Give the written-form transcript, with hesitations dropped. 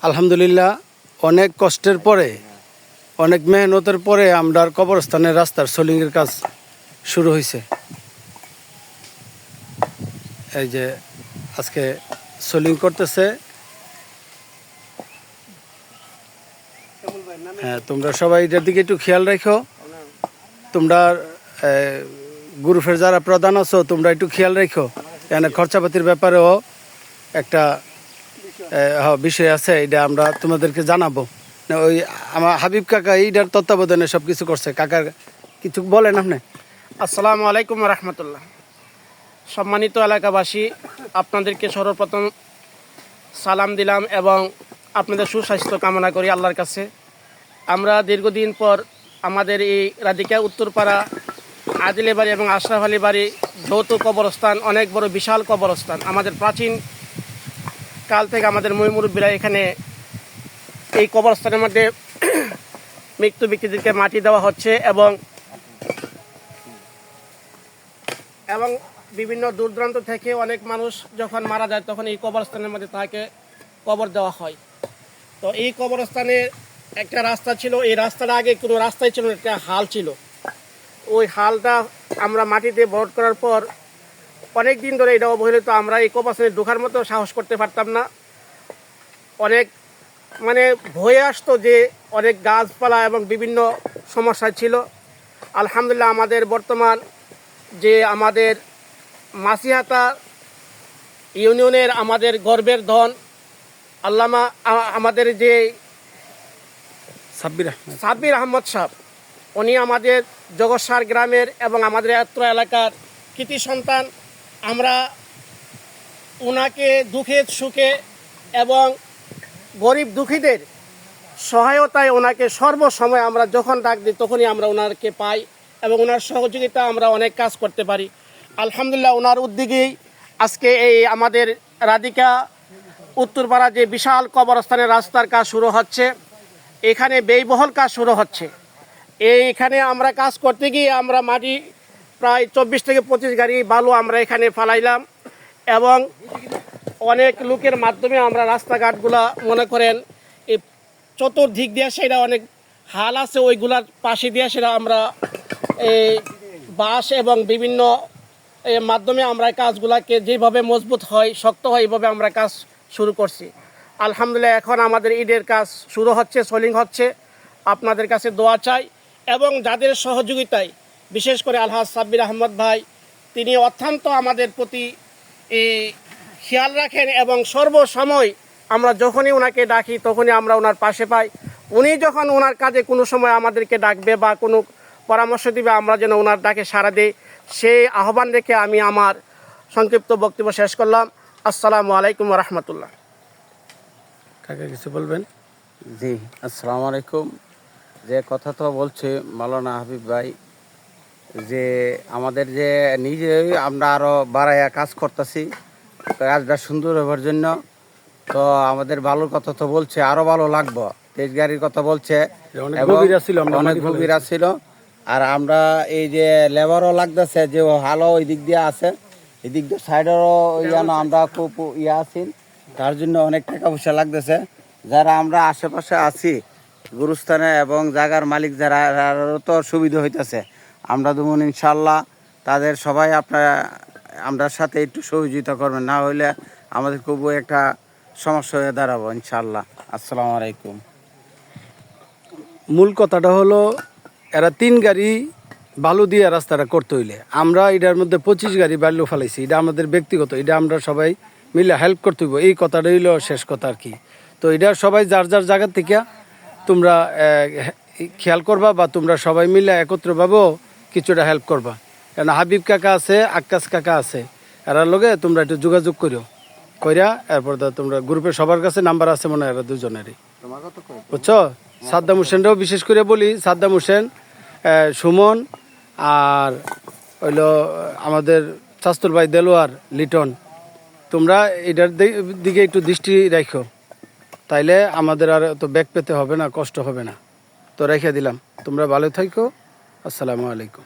আলহামদুলিল্লাহ, অনেক কষ্টের পরে, অনেক মেহনতের পরে আমরা কবরস্থানের রাস্তার সোলিংয়ের কাজ শুরু হয়েছে। এই যে আজকে সোলিং করতেছে। হ্যাঁ, তোমরা সবাই এটার দিকে একটু খেয়াল রাখো। তোমরা গ্রুপের যারা প্রধান আছো, তোমরা একটু খেয়াল রাখো। এখানে খরচাপাতির ব্যাপারেও একটা বিষয় আছে, এটা আমরা তোমাদেরকে জানাবো। ওই আমার হাবিব কাকা এইটার তত্ত্বাবধানে সব কিছু করছে। কাকার কিছু বলেন আপনি। আসসালামু আলাইকুম রহমতুল্লাহ। সম্মানিত এলাকাবাসী, আপনাদেরকে সর্বপ্রথম সালাম দিলাম এবং আপনাদের সুস্বাস্থ্য কামনা করি আল্লাহর কাছে। আমরা দীর্ঘদিন পর আমাদের এই রাধিকা উত্তরপাড়া আদিলে বাড়ি এবং আশরাফ আলী বাড়ি যৌথ কবরস্থান, অনেক বড় বিশাল কবরস্থান। আমাদের প্রাচীন কাল থেকে আমাদের মুরব্বীরা এখানে এই কবরস্থানের মধ্যে মৃত্যু ব্যক্তিদেরকে মাটি দেওয়া হচ্ছে এবং বিভিন্ন দূর দূরান্ত থেকে অনেক মানুষ যখন মারা যায় তখন এই কবরস্থানের মধ্যে তাকে কবর দেওয়া হয়। তো এই কবরস্থানের একটা রাস্তা ছিল, এই রাস্তার আগে কোনো রাস্তাই ছিল না, একটা হাল ছিল। ওই হালটা আমরা মাটিতে ভরাট করার পর অনেক দিন ধরে এটা অবহেলিত। আমরা এই কবরস্থানে ঢোকার মতো সাহস করতে পারতাম না। অনেক ভয়ে আসতো যে অনেক গাছপালা এবং বিভিন্ন সমস্যা ছিল। আলহামদুলিল্লাহ, আমাদের বর্তমান যে আমাদের মাসিহাতা ইউনিয়নের আমাদের গর্বের ধন আল্লামা আমাদের যে সাব্বির আহমদ সাহেব, উনি আমাদের জগৎসার গ্রামের এবং আমাদের এত্র এলাকার কৃতি সন্তান। আমরা ওনাকে দুঃখে সুখে এবং গরিব দুঃখীদের সহায়তায় ওনাকে সর্বসময় আমরা যখন ডাক দিই তখনই আমরা ওনাকে পাই এবং ওনার সহযোগিতা আমরা অনেক কাজ করতে পারি। আলহামদুলিল্লাহ, ওনার উদ্যোগেই আজকে এই আমাদের রাধিকা উত্তরপাড়া যে বিশাল কবরস্থানের রাস্তার কাজ শুরু হচ্ছে। এখানে ব্যয়বহুল কাজ শুরু হচ্ছে। এইখানে আমরা কাজ করতে গিয়ে আমরা মাটি প্রায় 24 থেকে 25 গাড়ি বালু আমরা এখানে ফালাইলাম এবং অনেক লোকের মাধ্যমে আমরা রাস্তাঘাটগুলা মনে করেন এই চতুর্দিক দিয়ে সেটা অনেক হাল আছে, ওইগুলার পাশে দিয়ে সেটা আমরা এই বাঁশ এবং বিভিন্ন মাধ্যমে আমরা কাজগুলাকে যেভাবে মজবুত হয়, শক্ত হয়, এইভাবে আমরা কাজ শুরু করছি। আলহামদুলিল্লাহ, এখন আমাদের ঈদের কাজ শুরু হচ্ছে, সোলিং হচ্ছে। আপনাদের কাছে দোয়া চাই এবং যাদের সহযোগিতায়, বিশেষ করে আলহাজ সাব্বির আহমদ ভাই, তিনি অত্যন্ত আমাদের প্রতি খেয়াল রাখেন এবং সর্বসময় আমরা যখনই ওনাকে ডাকি তখনই আমরা ওনার পাশে পাই। উনি যখন ওনার কাজে কোনো সময় আমাদেরকে ডাকবে বা কোনো পরামর্শ দিবে, আমরা যেন ওনার ডাকে সাড়া দিই, সেই আহ্বান রেখে আমি আমার সংক্ষিপ্ত বক্তব্য শেষ করলাম। আসসালামু আলাইকুম রহমতুল্লাহ। কাকা কিছু বলবেন? জি, আসসালামু আলাইকুম। যে কথা তো বলছে মাওলানা হাবিব ভাই, যে আমাদের যে নিজে আমরা আরও বাড়াইয়া কাজ করতেছি কাজটা সুন্দর হবার জন্য। তো আমাদের ভালোর কথা তো বলছে, আরও ভালো লাগবো। তেজ গাড়ির কথা বলছে, অনেক গভীরা ছিল। আর আমরা এই যে লেবারও লাগতেছে, যে হালও ওই দিক দিয়ে আছে, এই দিক দিয়ে সাইডেরও আমরা খুব আছি, তার জন্য অনেক টাকা পয়সা লাগতেছে। যারা আমরা আশেপাশে আছি গুরুস্থানে এবং জায়গার মালিক যারা, তো সুবিধা হইতেছে। আমরা যেমন ইনশাল্লাহ তাদের সবাই আমরা সাথে একটু সহযোগিতা করবেন, না হইলে আমাদের খুব একটা সমস্যা হয়ে দাঁড়াবো ইনশাল্লাহ। আসসালামু আলাইকুম। মূল কথাটা হলো, এরা 3 গাড়ি বালু দিয়ে রাস্তাটা করতে হইলে আমরা এটার মধ্যে 25 গাড়ি বালু ফেলাইছি। এটা আমাদের ব্যক্তিগত, এটা আমরা সবাই মিলে হেল্প করতে হইব, এই কথাটা হইলো শেষ কথা আর কি। তো এটা সবাই যার যার জায়গা থেকে তোমরা খেয়াল করবা বা তোমরা সবাই মিলে একত্রভাবেও কিছুটা হেল্প করবা। কেন হাবিব কাকা আছে, আক্কাস কাকা আছে, এরার লগে তোমরা একটু যোগাযোগ কইরা এরপর তোমরা গ্রুপে সবার কাছে নাম্বার আছে মনে হয় এরা দুজনেরই, বুঝছো? সাদ্দাম হোসেনরাও বিশেষ করে বলি, সাদ্দাম হোসেন, সুমন, আর হইলো আমাদের শাস্তুর ভাই দেলোয়ার, লিটন, তোমরা এটার দিকে একটু দৃষ্টি রাখো, তাইলে আমাদের আর তো ব্যাক পেতে হবে না, কষ্ট হবে না। তো রেখে দিলাম, তোমরা ভালো থাকো। আসসালামু আলাইকুম।